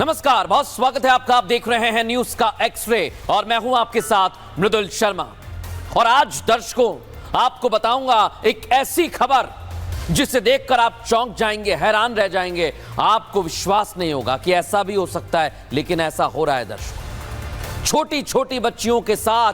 नमस्कार, बहुत स्वागत है आपका। आप देख रहे हैं न्यूज का एक्स-रे और मैं हूं आपके साथ मृदुल शर्मा। और आज दर्शकों आपको बताऊंगा एक ऐसी खबर जिसे देखकर आप चौंक जाएंगे, हैरान रह जाएंगे। आपको विश्वास नहीं होगा कि ऐसा भी हो सकता है, लेकिन ऐसा हो रहा है दर्शकों। छोटी छोटी बच्चियों के साथ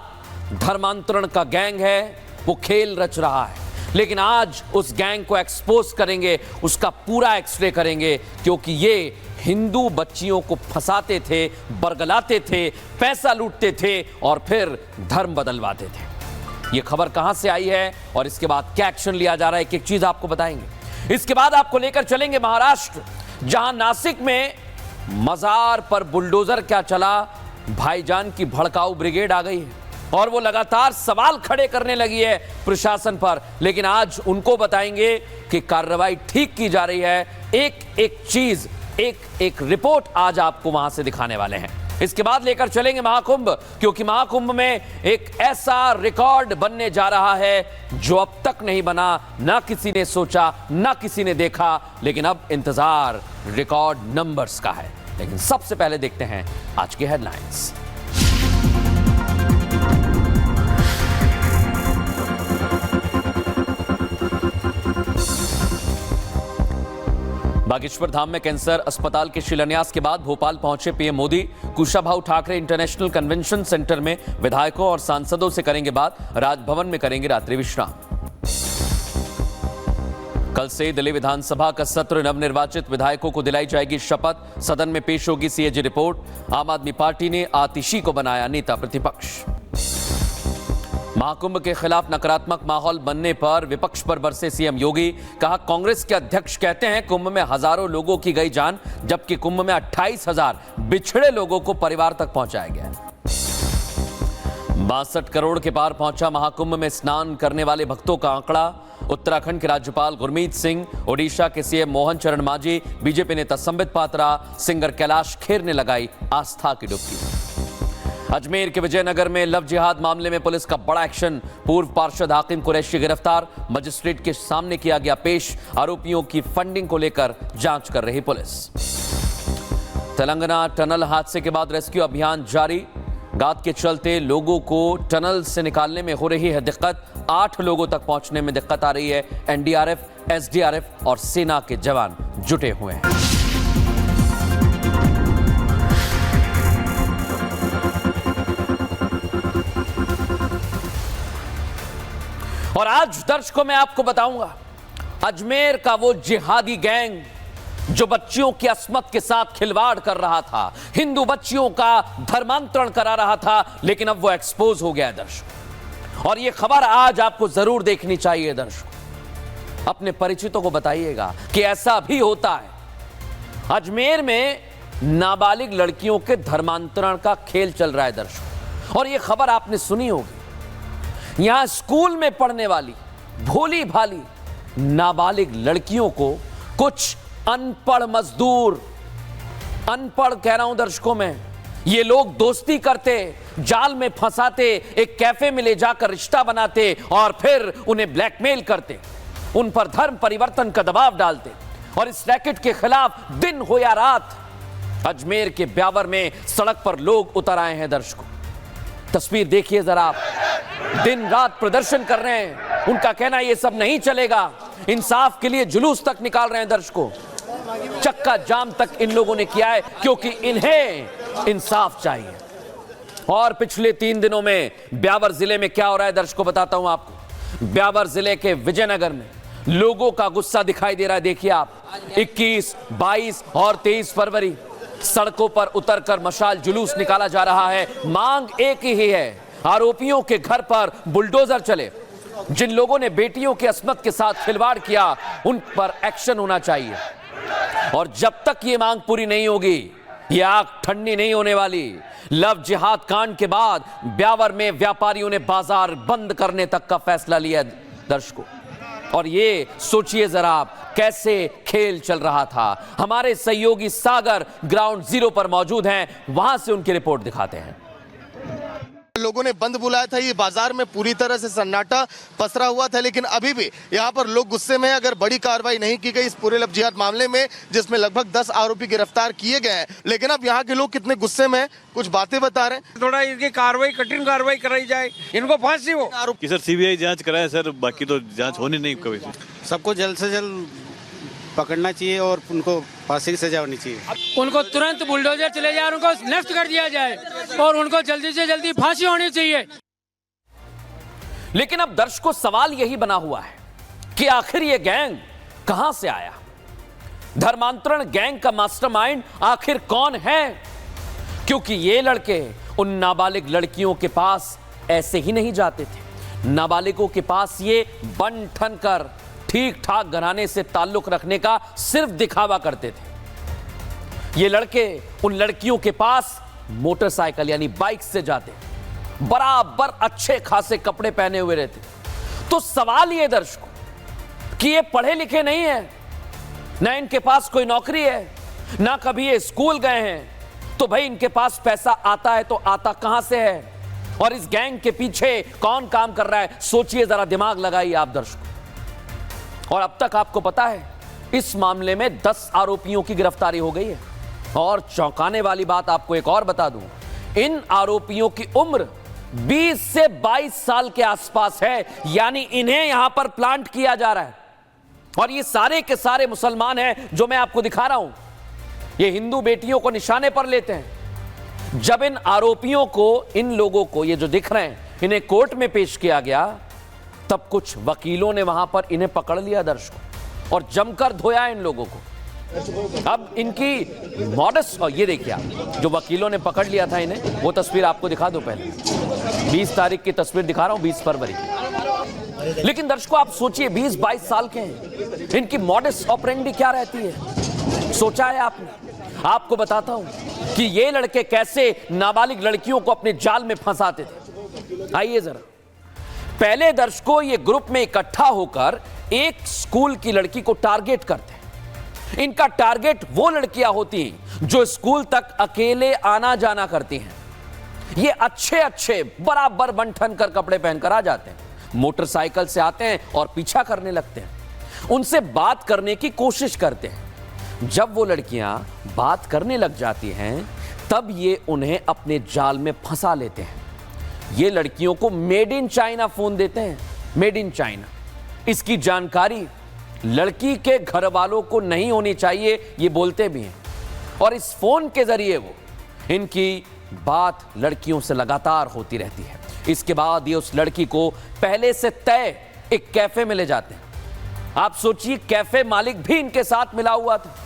धर्मांतरण का गैंग है, वो खेल रच रहा है। लेकिन आज उस गैंग को एक्सपोज करेंगे, उसका पूरा एक्सरे करेंगे, क्योंकि ये हिंदू बच्चियों को फंसाते थे, बरगलाते थे, पैसा लूटते थे और फिर धर्म बदलवाते थे। ये खबर कहां से आई है और इसके बाद क्या एक्शन लिया जा रहा है, एक एक चीज आपको बताएंगे। इसके बाद आपको लेकर चलेंगे महाराष्ट्र, जहां नासिक में मजार पर बुलडोजर क्या चला, भाईजान की भड़काऊ ब्रिगेड आ गई है और वो लगातार सवाल खड़े करने लगी है प्रशासन पर। लेकिन आज उनको बताएंगे कि कार्रवाई ठीक की जा रही है। एक एक चीज, एक एक रिपोर्ट आज आपको वहां से दिखाने वाले हैं। इसके बाद लेकर चलेंगे महाकुंभ, क्योंकि महाकुंभ में एक ऐसा रिकॉर्ड बनने जा रहा है जो अब तक नहीं बना, ना किसी ने सोचा, ना किसी ने देखा। लेकिन अब इंतजार रिकॉर्ड नंबर्स का है। लेकिन सबसे पहले देखते हैं आज की हेडलाइंस। बागेश्वर धाम में कैंसर अस्पताल के शिलान्यास के बाद भोपाल पहुंचे PM Modi. Kushabhau Thackeray international convention centre में विधायकों और सांसदों से करेंगे बात। राजभवन में करेंगे रात्रि विश्राम। कल से दिल्ली विधानसभा का सत्र, नवनिर्वाचित विधायकों को दिलाई जाएगी शपथ। सदन में पेश होगी सीएजी रिपोर्ट। आम आदमी पार्टी ने आतिशी को बनाया नेता प्रतिपक्ष। महाकुंभ के खिलाफ नकारात्मक माहौल बनने पर विपक्ष पर बरसे सीएम योगी। कहा, कांग्रेस के अध्यक्ष कहते हैं कुंभ में हजारों लोगों की गई जान, जबकि कुंभ में 28,000 बिछड़े लोगों को परिवार तक पहुंचाया गया। 62 करोड़ के पार पहुंचा महाकुंभ में स्नान करने वाले भक्तों का आंकड़ा। उत्तराखंड के राज्यपाल गुरमीत सिंह, ओडिशा के सीएम मोहन चरण मांझी, बीजेपी नेता संबित पात्रा, सिंगर कैलाश खेर ने लगाई आस्था की डुबकी। अजमेर के विजयनगर में लव जिहाद मामले में पुलिस का बड़ा एक्शन। पूर्व पार्षद हाकिम कुरैशी गिरफ्तार, मजिस्ट्रेट के सामने किया गया पेश। आरोपियों की फंडिंग को लेकर जांच कर रही पुलिस। तेलंगाना टनल हादसे के बाद रेस्क्यू अभियान जारी। गाद के चलते लोगों को टनल से निकालने में हो रही है दिक्कत। 8 लोगों तक पहुंचने में दिक्कत आ रही है। एनडीआरएफ, एसडीआरएफ और सेना के जवान जुटे हुए हैं। और आज दर्शकों मैं आपको बताऊंगा अजमेर का वो जिहादी गैंग जो बच्चियों की अस्मत के साथ खिलवाड़ कर रहा था, हिंदू बच्चियों का धर्मांतरण करा रहा था, लेकिन अब वो एक्सपोज हो गया है दर्शकों। और ये खबर आज आपको जरूर देखनी चाहिए दर्शकों। अपने परिचितों को बताइएगा कि ऐसा भी होता है। अजमेर में नाबालिग लड़कियों के धर्मांतरण का खेल चल रहा है दर्शकों। और ये खबर आपने सुनी होगी। यहां स्कूल में पढ़ने वाली भोली भाली नाबालिग लड़कियों को कुछ अनपढ़ मजदूर, अनपढ़ कह रहा हूं दर्शकों में, ये लोग दोस्ती करते, जाल में फंसाते, एक कैफे में ले जाकर रिश्ता बनाते और फिर उन्हें ब्लैकमेल करते, उन पर धर्म परिवर्तन का दबाव डालते। और इस रैकेट के खिलाफ दिन हो या रात अजमेर के ब्यावर में सड़क पर लोग उतर आए हैं दर्शकों। तस्वीर देखिए जरा आप, दिन रात प्रदर्शन कर रहे हैं। उनका कहना ये सब नहीं चलेगा। इंसाफ के लिए जुलूस तक निकाल रहे हैं दर्शकों। चक्का जाम तक इन लोगों ने किया है, क्योंकि इन्हें इंसाफ चाहिए। और पिछले 3 दिनों में ब्यावर जिले में क्या हो रहा है दर्शकों बताता हूं आपको। ब्यावर जिले के विजयनगर में लोगों का गुस्सा दिखाई दे रहा है। देखिए आप, 21, 22 और 23 फरवरी सड़कों पर उतरकर मशाल जुलूस निकाला जा रहा है। मांग एक ही है, आरोपियों के घर पर बुलडोजर चले। जिन लोगों ने बेटियों की अस्मत के साथ खिलवाड़ किया उन पर एक्शन होना चाहिए। और जब तक ये मांग पूरी नहीं होगी, ये आग ठंडी नहीं होने वाली। लव जिहाद कांड के बाद ब्यावर में व्यापारियों ने बाजार बंद करने तक का फैसला लिया दर्शकों। और ये सोचिए जरा आप, कैसे खेल चल रहा था। हमारे सहयोगी सागर ग्राउंड जीरो पर मौजूद हैं, वहां से उनकी रिपोर्ट दिखाते हैं। लोगों ने बंद बुलाया था। ये बाजार में पूरी तरह से सन्नाटा पसरा हुआ था, लेकिन अभी भी यहाँ पर लोग गुस्से में हैं। अगर बड़ी कार्रवाई नहीं की गई इस पूरे लव जिहाद मामले में, जिसमें लगभग 10 आरोपी गिरफ्तार किए गए हैं, लेकिन अब यहाँ के लोग कितने गुस्से में हैं, कुछ बातें बता रहे हैं। थोड़ा इनकी कार्रवाई, कठिन कार्रवाई कराई जाए, इनको फांसी हो। कि सर सीबीआई जांच कराए सर, बाकी तो जांच होनी नहीं कभी। सबको जल्द से जल्द पकड़ना चाहिए और उनको फांसी की सजा होनी चाहिए। उनको तुरंत बुलडोजर चले जाए, उनको नष्ट कर दिया जाए और उनको जल्दी से जल्दी फांसी होनी चाहिए। लेकिन अब दर्शकों सवाल यही बना हुआ है कि आखिर ये गैंग कहां से आया? धर्मांतरण गैंग का मास्टरमाइंड आखिर कौन है? क्योंकि ये लड़के उन नाबालिग लड़कियों के पास ऐसे ही नहीं जाते थे। नाबालिगों के पास ये बन ठन कर ठीक ठाक घराने से ताल्लुक रखने का सिर्फ दिखावा करते थे। ये लड़के उन लड़कियों के पास मोटरसाइकिल यानी बाइक से जाते, बराबर अच्छे खासे कपड़े पहने हुए रहते। तो सवाल ये दर्शकों कि ये पढ़े लिखे नहीं है, ना इनके पास कोई नौकरी है, ना कभी ये स्कूल गए हैं, तो भाई इनके पास पैसा आता है तो आता कहां से है? और इस गैंग के पीछे कौन काम कर रहा है? सोचिए जरा, दिमाग लगाइए आप दर्शकों। और अब तक आपको पता है इस मामले में 10 आरोपियों की गिरफ्तारी हो गई है। और चौंकाने वाली बात आपको एक और बता दूं, इन आरोपियों की उम्र 20 से 22 साल के आसपास है, यानी इन्हें यहां पर प्लांट किया जा रहा है। और ये सारे के सारे मुसलमान हैं जो मैं आपको दिखा रहा हूं। ये हिंदू बेटियों को निशाने पर लेते हैं। जब इन आरोपियों को, इन लोगों को, ये जो दिख रहे हैं, इन्हें कोर्ट में पेश किया गया, तब कुछ वकीलों ने वहां पर इन्हें पकड़ लिया दर्शकों और जमकर धोया इन लोगों को। अब इनकी मॉडस, और ये देखिए आप, जो वकीलों ने पकड़ लिया था इन्हें, वो तस्वीर आपको दिखा दो पहले। 20 तारीख की तस्वीर दिखा रहा हूं, 20 फरवरी की। लेकिन दर्शकों आप सोचिए, 20-22 साल के हैं, इनकी मॉडस ऑपरेंडी क्या रहती है? सोचा है आपने? आपको बताता हूं कि ये लड़के कैसे नाबालिग लड़कियों को अपने जाल में फंसाते थे। आइए जरा, पहले दर्शकों ये ग्रुप में इकट्ठा होकर एक स्कूल की लड़की को टारगेट करते हैं। इनका टारगेट वो लड़कियां होती हैं जो स्कूल तक अकेले आना जाना करती हैं। ये अच्छे अच्छे बराबर बंठन कर कपड़े पहनकर आ जाते हैं, मोटरसाइकिल से आते हैं और पीछा करने लगते हैं। उनसे बात करने की कोशिश करते हैं। जब वो लड़कियां बात करने लग जाती हैं, तब ये उन्हें अपने जाल में फंसा लेते हैं। ये लड़कियों को मेड इन चाइना फोन देते हैं, मेड इन चाइना। इसकी जानकारी लड़की के घर वालों को नहीं होनी चाहिए, ये बोलते भी हैं। और इस फोन के जरिए वो, इनकी बात लड़कियों से लगातार होती रहती है। इसके बाद ये उस लड़की को पहले से तय एक कैफे में ले जाते हैं। आप सोचिए, कैफे मालिक भी इनके साथ मिला हुआ था।